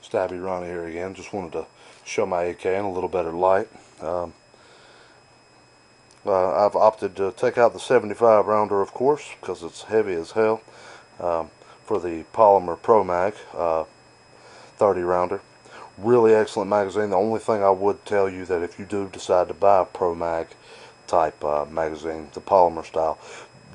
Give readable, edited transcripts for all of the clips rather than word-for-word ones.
Stabbyronnie here again. Just wanted to show my AK in a little better light. I've opted to take out the 75 rounder, of course, because it's heavy as hell, for the Polymer Pro MAK 30 rounder. Really excellent magazine. The only thing I would tell you that if you do decide to buy a Pro MAK type magazine, the polymer style,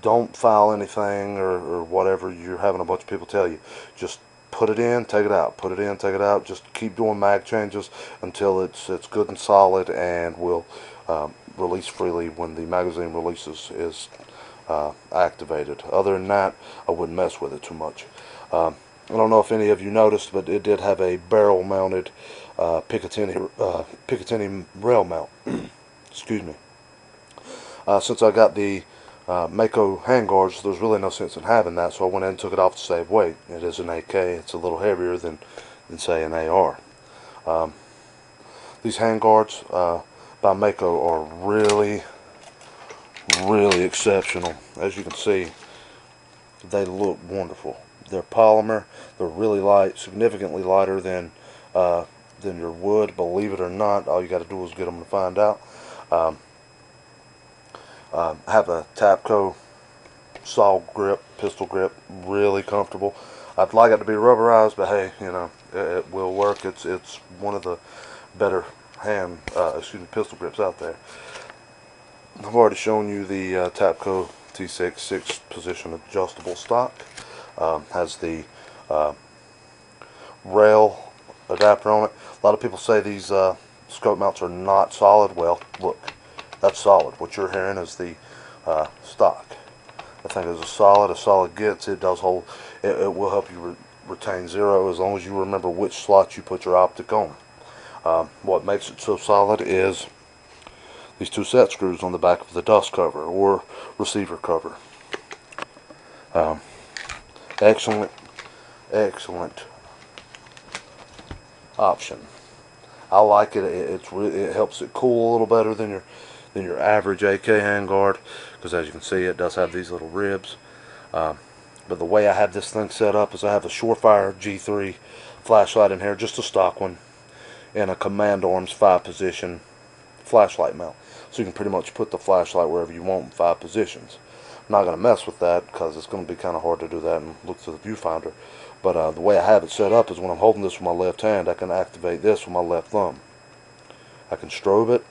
don't file anything or whatever you're having a bunch of people tell you. Just put it in, take it out, put it in, take it out. Just keep doing mag changes until it's good and solid, and will release freely when the magazine releases is activated. Other than that, I wouldn't mess with it too much. I don't know if any of you noticed, but it did have a barrel mounted Picatinny rail mount. Excuse me. Since I got the MAK handguards, there's really no sense in having that, so I went in and took it off to save weight. It is an AK. It's a little heavier than say an AR. These handguards by MAK are really exceptional. As you can see, they look wonderful. They're polymer. They're really light, significantly lighter than your wood. Believe it or not, all you got to do is get them to find out. Have a Tapco saw grip, pistol grip, really comfortable. I'd like it to be rubberized, but hey, you know, it will work. It's one of the better pistol grips out there. I've already shown you the Tapco T6 6-position adjustable stock. Has the rail adapter on it. A lot of people say these scope mounts are not solid. Well, look, that's solid. What you're hearing is the stock. I think it's as solid gets. It does hold. It will help you retain zero as long as you remember which slot you put your optic on. What makes it so solid is these two set screws on the back of the dust cover or receiver cover. Excellent option. I like it. It helps it cool a little better than your average AK handguard, because as you can see, it does have these little ribs. But the way I have this thing set up is I have a Surefire G3 flashlight in here, just a stock one, and a Command Arms 5-position flashlight mount. So you can pretty much put the flashlight wherever you want in 5 positions. I'm not going to mess with that because it's going to be kind of hard to do that and look through the viewfinder. But the way I have it set up is when I'm holding this with my left hand, I can activate this with my left thumb. I can strobe it,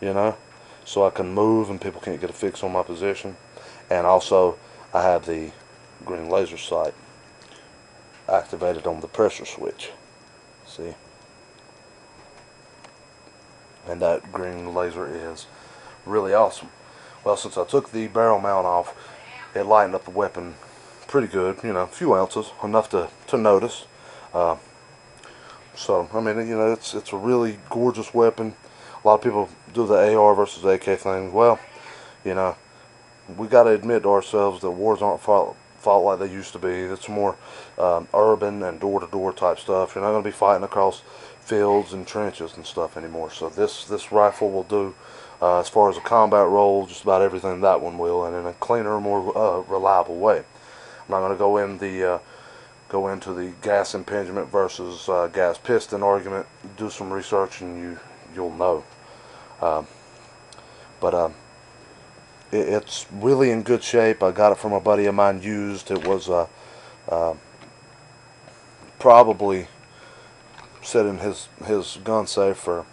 you know, so I can move and people can't get a fix on my position. And also, I have the green laser sight activated on the pressure switch. See? And that green laser is really awesome. Well, since I took the barrel mount off, it lightened up the weapon pretty good, you know, a few ounces, enough to notice. So, I mean, you know, it's a really gorgeous weapon. A lot of people do the AR versus AK thing. Well, you know, we got to admit to ourselves that wars aren't fought like they used to be. It's more urban and door-to-door type stuff. You're not going to be fighting across fields and trenches and stuff anymore. So this rifle will do, as far as a combat role, just about everything that one will, and in a cleaner, more reliable way. I'm not going to go into the gas impingement versus gas piston argument. Do some research and you'll know. It's really in good shape. I got it from a buddy of mine used. It was probably set in his gun safe for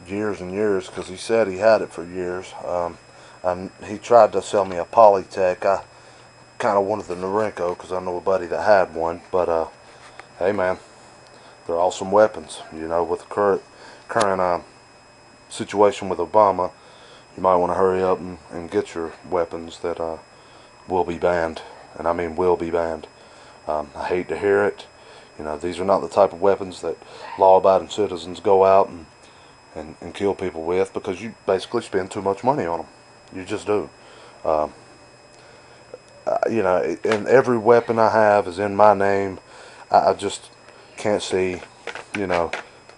years and years, because he said he had it for years. And he tried to sell me a Polytech. I kind of wanted the Norinco because I know a buddy that had one. But hey man, they're awesome weapons. You know, with the current situation with Obama, you might want to hurry up and get your weapons that will be banned, and I mean will be banned. I hate to hear it. You know, these are not the type of weapons that law-abiding citizens go out and kill people with, because you basically spend too much money on them. You just do. You know, and every weapon I have is in my name. I just can't see, you know,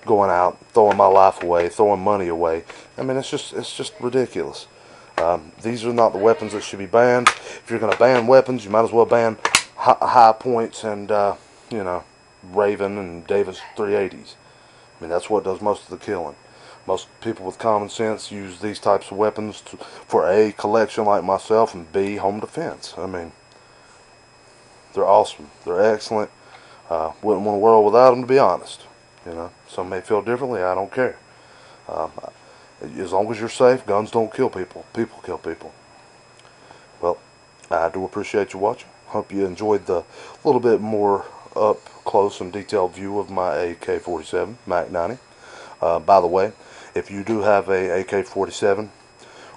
going out, throwing my life away, throwing money away. I mean, it's just ridiculous. These are not the weapons that should be banned. If you're going to ban weapons, you might as well ban high points and, you know, Raven and Davis 380s. I mean, that's what does most of the killing. Most people with common sense use these types of weapons for A, collection like myself, and B, home defense. I mean, they're awesome. They're excellent. Wouldn't want a world without them, to be honest. You know, some may feel differently. I don't care. Um, as long as you're safe, guns don't kill people. People kill people. Well, I do appreciate you watching. Hope you enjoyed the little bit more up close and detailed view of my AK-47 MAK 90. By the way, if you do have a AK-47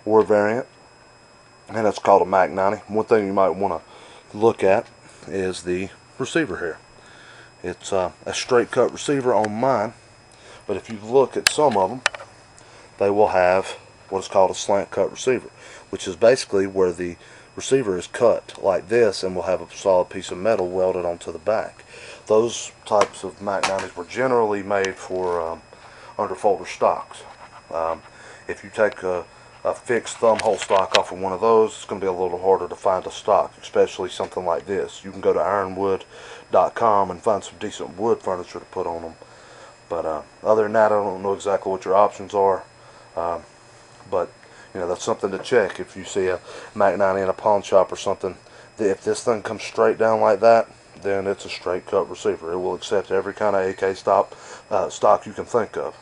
or a variant, and it's called a MAK 90, one thing you might want to look at is the receiver here. It's a straight cut receiver on mine, but if you look at some of them, they will have what is called a slant cut receiver, which is basically where the receiver is cut like this and will have a solid piece of metal welded onto the back. Those types of MAK 90s were generally made for underfolder stocks. If you take a fixed thumb hole stock off of one of those, it's going to be a little harder to find a stock, especially something like this. You can go to ironwood.com and find some decent wood furniture to put on them. But other than that, I don't know exactly what your options are. But you know, that's something to check. If you see a MAK 90 in a pawn shop or something, if this thing comes straight down like that, then it's a straight cut receiver. It will accept every kind of AK stock you can think of.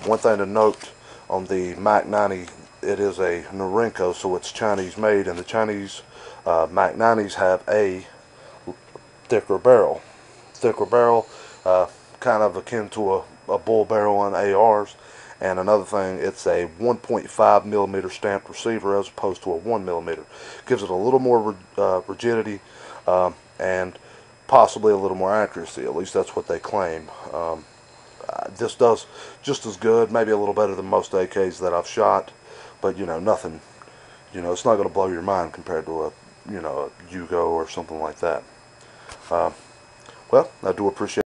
One thing to note on the MAK 90, it is a Norinco, so it's Chinese made, and the Chinese MAK 90s have a thicker barrel. Kind of akin to a bull barrel on ARs. And another thing, it's a 1.5 millimeter stamped receiver as opposed to a 1 millimeter. Gives it a little more rigidity and possibly a little more accuracy. At least that's what they claim. This does just as good, maybe a little better than most AKs that I've shot, but you know, nothing. You know, it's not going to blow your mind compared to a, you know, a Yugo or something like that. Well, I do appreciate